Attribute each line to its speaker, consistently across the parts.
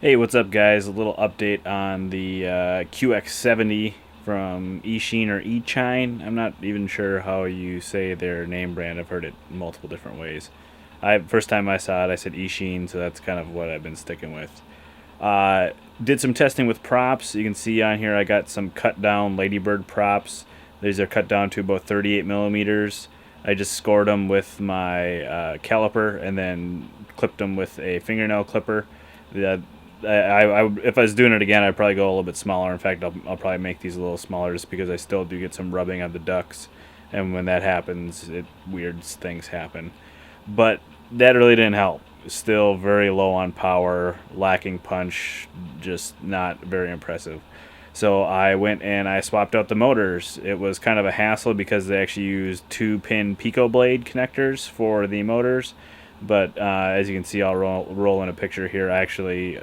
Speaker 1: Hey, what's up, guys? A little update on the QX70 from Eachine or Eachine. I'm not even sure how you say their name brand. I've heard it multiple different ways. First time I saw it, I said Eachine, so that's kind of what I've been sticking with. Did some testing with props. You can see on here I got some cut down Ladybird props. These are cut down to about 38 millimeters. I just scored them with my caliper and then clipped them with a fingernail clipper. The if I was doing it again, I'd probably go a little bit smaller. In fact, I'll probably make these a little smaller just because I still do get some rubbing on the ducts, and when that happens, weird things happen. But that really didn't help. Still very low on power, lacking punch, just not very impressive. So I went and I swapped out the motors. It was kind of a hassle because they actually used 2-pin Pico blade connectors for the motors. But as you can see, I'll roll in a picture here. I actually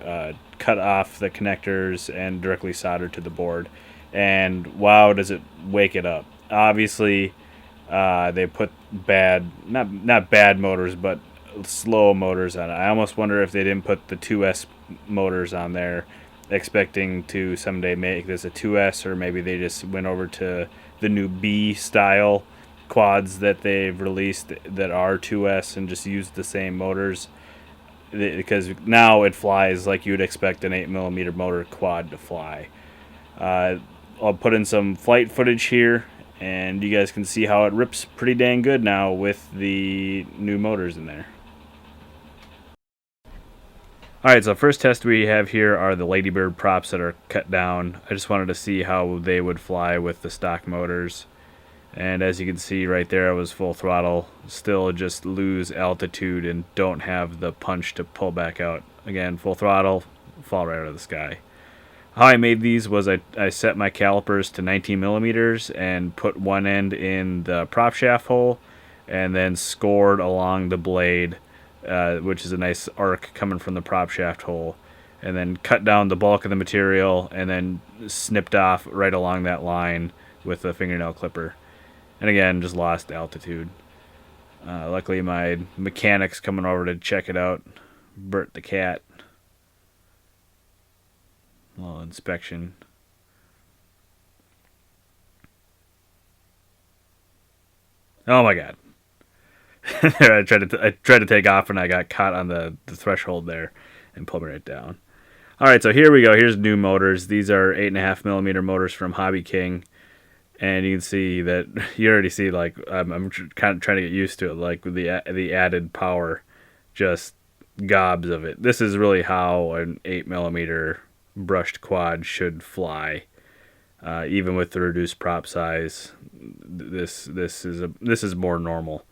Speaker 1: cut off the connectors and directly soldered to the board. And wow, does it wake it up. Obviously, they put not bad motors, but slow motors on it. I almost wonder if they didn't put the 2S motors on there, expecting to someday make this a 2S, or maybe they just went over to the new B style quads that they've released that are 2S and just used the same motors, because now it flies like you'd expect an 8mm motor quad to fly. I'll put in some flight footage here, and you guys can see how it rips pretty dang good now with the new motors in there. Alright, so first test we have here are the Ladybird props that are cut down. I just wanted to see how they would fly with the stock motors. And as you can see right there, I was full throttle. Still just lose altitude and don't have the punch to pull back out. Again, full throttle, fall right out of the sky. How I made these was I set my calipers to 19 millimeters and put one end in the prop shaft hole and then scored along the blade, which is a nice arc coming from the prop shaft hole, and then cut down the bulk of the material and then snipped off right along that line with a fingernail clipper. And again, just lost altitude. Luckily, my mechanic's coming over to check it out. Bert the cat. A little inspection. Oh my god. I tried to take off and I got caught on the threshold there and pulled me right down. Alright, so here we go. Here's new motors. These are 8.5mm motors from FPVkng. And you can see that you already see, like, I'm kind of trying to get used to it, like the added power, just gobs of it. This is really how an 8mm brushed quad should fly, even with the reduced prop size. This is more normal.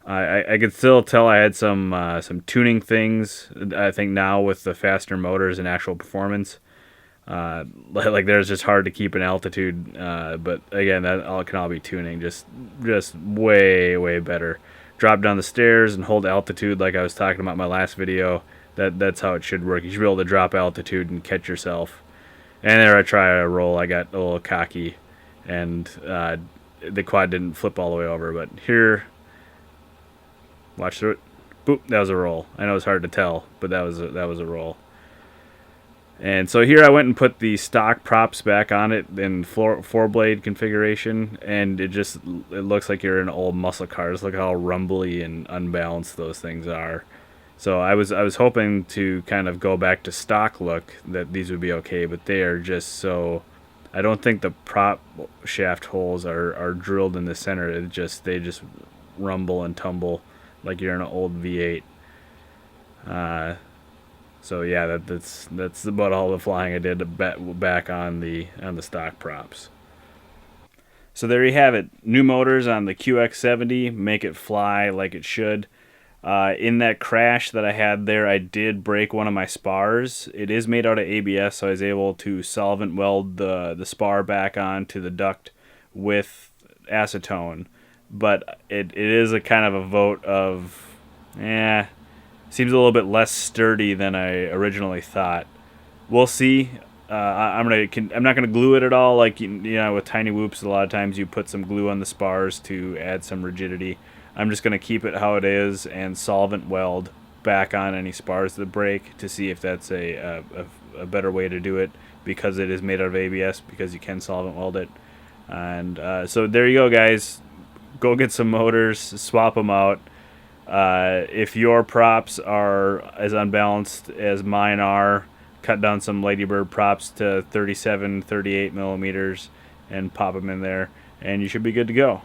Speaker 1: I could still tell I had some tuning things. I think now with the faster motors and actual performance. Like there's just hard to keep an altitude, but again, that all can all be tuning. Just way better. Drop down the stairs and hold altitude like I was talking about in my last video. That's how it should work. You should be able to drop altitude and catch yourself. And there I try a roll. I got a little cocky, and the quad didn't flip all the way over. But here, watch through it. Boop! That was a roll. I know it's hard to tell, but that was a roll. And so here I went and put the stock props back on it in four blade configuration, and it looks like you're in old muscle cars. Look how rumbly and unbalanced those things are. So I was hoping to kind of go back to stock look, that these would be okay, but they are just so. I don't think the prop shaft holes are drilled in the center. They just rumble and tumble like you're in an old V8. So yeah, that's about all the flying I did back on the stock props. So there you have it. New motors on the QX70 make it fly like it should. In that crash that I had there, I did break one of my spars. It is made out of ABS, so I was able to solvent weld the spar back onto the duct with acetone. But it is a kind of a vote of, seems a little bit less sturdy than I originally thought. We'll see. I'm not gonna glue it at all. Like with tiny whoops, a lot of times you put some glue on the spars to add some rigidity. I'm just gonna keep it how it is and solvent weld back on any spars that break to see if that's a better way to do it, because it is made out of ABS, because you can solvent weld it. And so there you go, guys. Go get some motors, swap them out. If your props are as unbalanced as mine are, cut down some Ladybird props to 37, 38 millimeters and pop them in there, and you should be good to go.